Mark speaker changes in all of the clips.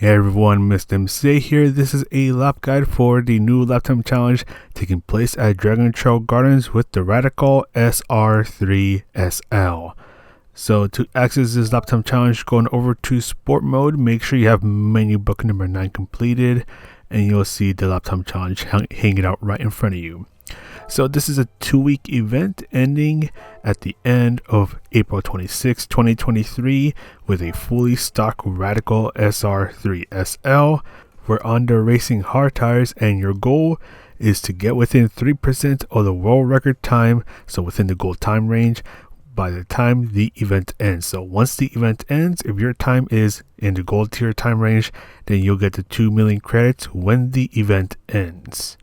Speaker 1: Hey everyone, Mr. MC here. This is a lap guide for the new lap time challenge taking place at Dragon Trail Gardens with the Radical SR3 SL. So to access this lap time challenge, going over to sport mode, make sure you have menu book number 9 completed, and you'll see the lap time challenge hanging out right in front of you. So this is a 2-week event ending at the end of April 26, 2023 with a fully stock Radical SR3 SL. We're on the racing hard tires, and your goal is to get within 3% of the world record time, so within the goal time range, by the time the event ends. So once the event ends, if your time is in the gold tier time range, then you'll get the 2 million credits when the event ends.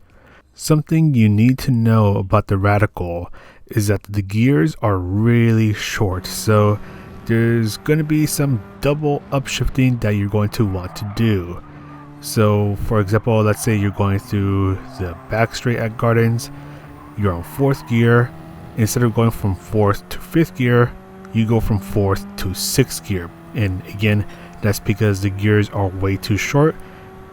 Speaker 1: Something you need to know about the Radical is that the gears are really short, so there's going to be some double upshifting that you're going to want to do. So for example, let's say you're going through the back straight at Gardens, you're on 4th gear. Instead of going from 4th to 5th gear, you go from 4th to 6th gear. And again, that's because the gears are way too short.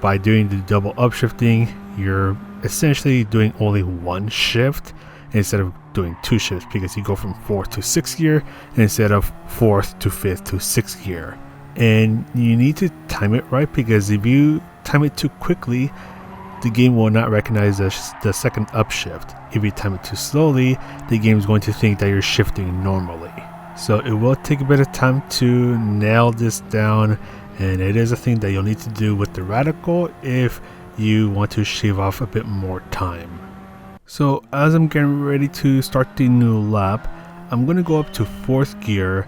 Speaker 1: By doing the double upshifting, you're essentially doing only one shift instead of doing 2 shifts, because you go from 4th to 6th gear instead of 4th to 5th to 6th gear. And you need to time it right, because if you time it too quickly, the game will not recognize the second upshift. If you time it too slowly, the game is going to think that you're shifting normally. So it will take a bit of time to nail this down, and it is a thing that you'll need to do with the Radical if you want to shave off a bit more time. So as I'm getting ready to start the new lap, I'm going to go up to 4th gear.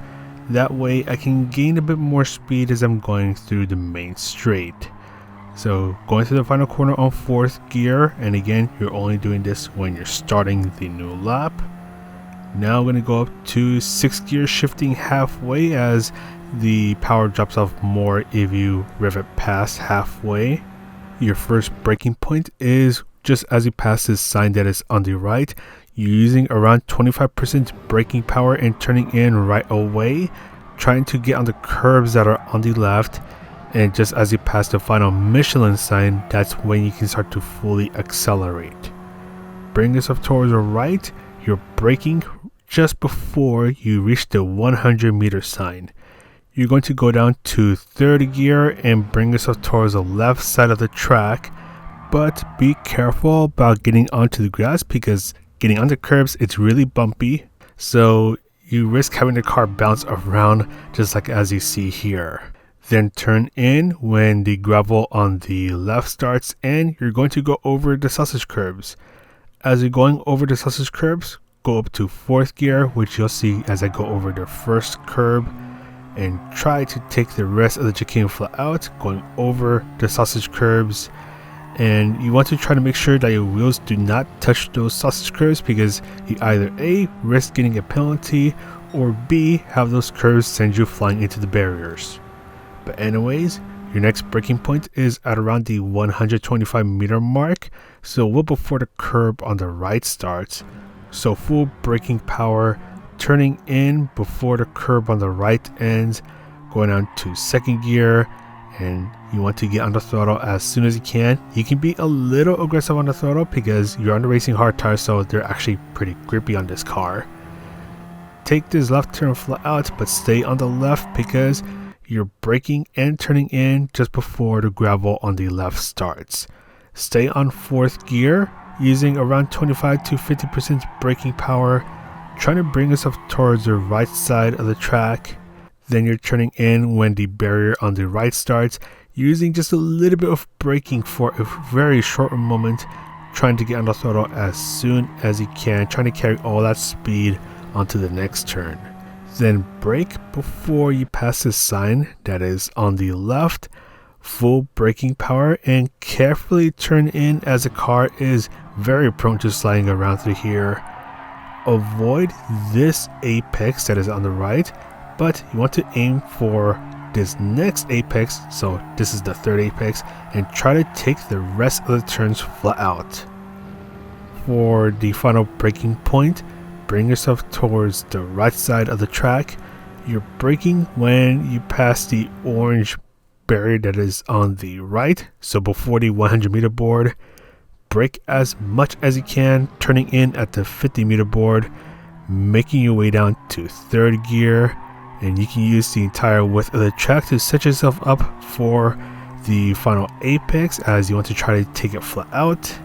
Speaker 1: That way I can gain a bit more speed as I'm going through the main straight. So going through the final corner on 4th gear, and again, you're only doing this when you're starting the new lap. Now I'm going to go up to 6th gear, shifting halfway as the power drops off more if you rev it past halfway. Your first braking point is just as you pass this sign that is on the right. You're using around 25% braking power and turning in right away, trying to get on the curbs that are on the left. And just as you pass the final Michelin sign, that's when you can start to fully accelerate. Bring yourself towards the right. You're braking just before you reach the 100-meter sign. You're going to go down to 3rd gear and bring yourself towards the left side of the track, but be careful about getting onto the grass, because getting on the curbs, it's really bumpy, so you risk having the car bounce around just like as you see here. Then turn in when the gravel on the left starts, and you're going to go over the sausage curbs. As you're going over the sausage curbs, go up to 4th gear, which you'll see as I go over the first curb, and try to take the rest of the chicane flat out, going over the sausage curbs. And you want to try to make sure that your wheels do not touch those sausage curbs, because you either A, risk getting a penalty, or B, have those curves send you flying into the barriers. But anyways, your next braking point is at around the 125-meter mark, so well before the curb on the right starts. So full braking power, turning in before the curb on the right ends, going on to 2nd gear, and you want to get on the throttle as soon as you can. You can be a little aggressive on the throttle because you're on the racing hard tires, so they're actually pretty grippy on this car. Take this left turn flat out, but stay on the left because you're braking and turning in just before the gravel on the left starts. Stay on 4th gear, using around 25 to 50% braking power, trying to bring yourself towards the right side of the track. Then you're turning in when the barrier on the right starts, using just a little bit of braking for a very short moment, trying to get on the throttle as soon as you can, trying to carry all that speed onto the next turn. Then brake before you pass the sign that is on the left, full braking power, and carefully turn in as the car is very prone to sliding around through here. Avoid this apex that is on the right, but you want to aim for this next apex, so this is the 3rd apex, and try to take the rest of the turns flat out. For the final braking point, bring yourself towards the right side of the track. You're braking when you pass the orange barrier that is on the right, so before the 100 meter board. Brake as much as you can, turning in at the 50 meter board, making your way down to third gear, and you can use the entire width of the track to set yourself up for the final apex as you want to try to take it flat out.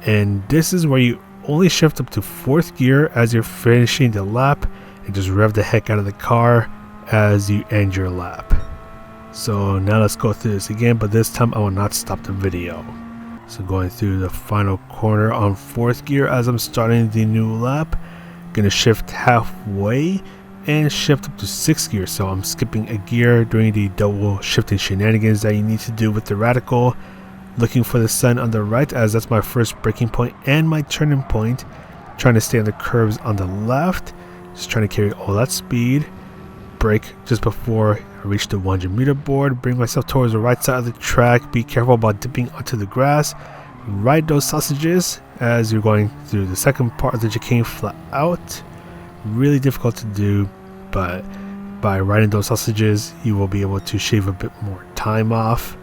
Speaker 1: And this is where you only shift up to fourth gear as you're finishing the lap, and just rev the heck out of the car as you end your lap. So now let's go through this again, but this time I will not stop the video. So going through the final corner on fourth gear as I'm starting the new lap, gonna shift halfway and shift up to sixth gear. So I'm skipping a gear during the double shifting shenanigans that you need to do with the radical. Looking for the sun on the right as that's my first braking point and my turning point. Trying to stay on the curves on the left, just trying to carry all that speed. Brake just before I reach the 100 meter board, bring myself towards the right side of the track. Be careful about dipping onto the grass. Ride those sausages as you're going through the second part of the chicane flat out. Really difficult to do, but by riding those sausages you will be able to shave a bit more time off.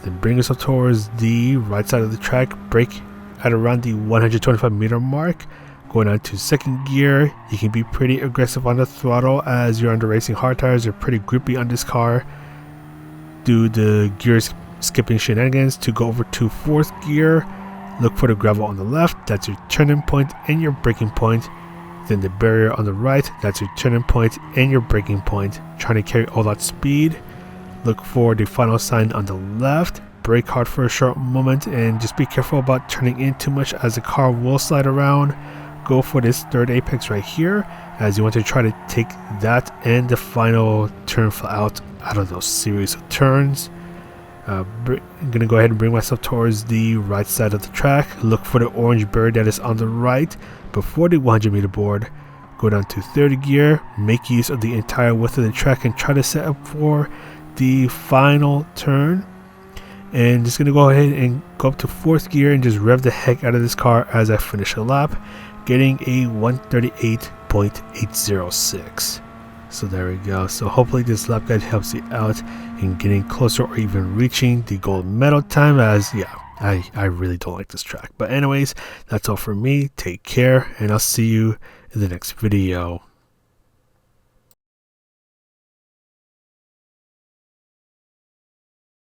Speaker 1: Then bring yourself towards the right side of the track, brake at around the 125 meter mark. Going on to second gear, you can be pretty aggressive on the throttle as you're under racing hard tires. They're pretty grippy on this car. Do the gears skipping shenanigans to go over to fourth gear. Look for the gravel on the left, that's your turning point and your braking point. Then the barrier on the right, that's your turning point and your braking point. Trying to carry all that speed. Look for the final sign on the left. Brake hard for a short moment and just be careful about turning in too much as the car will slide around. Go for this third apex right here as you want to try to take that and the final turn flat out of those series of turns. I'm gonna go ahead and bring myself towards the right side of the track. Look for the orange barrier that is on the right before the 100 meter board. Go down to third gear, make use of the entire width of the track and try to set up for the final turn. And just gonna go ahead and go up to fourth gear and just rev the heck out of this car as I finish a lap, getting a 138.806. So there we go. So hopefully this lap guide helps you out in getting closer or even reaching the gold medal time, as I really don't like this track. But anyways, that's all for me. Take care and I'll see you in the next video.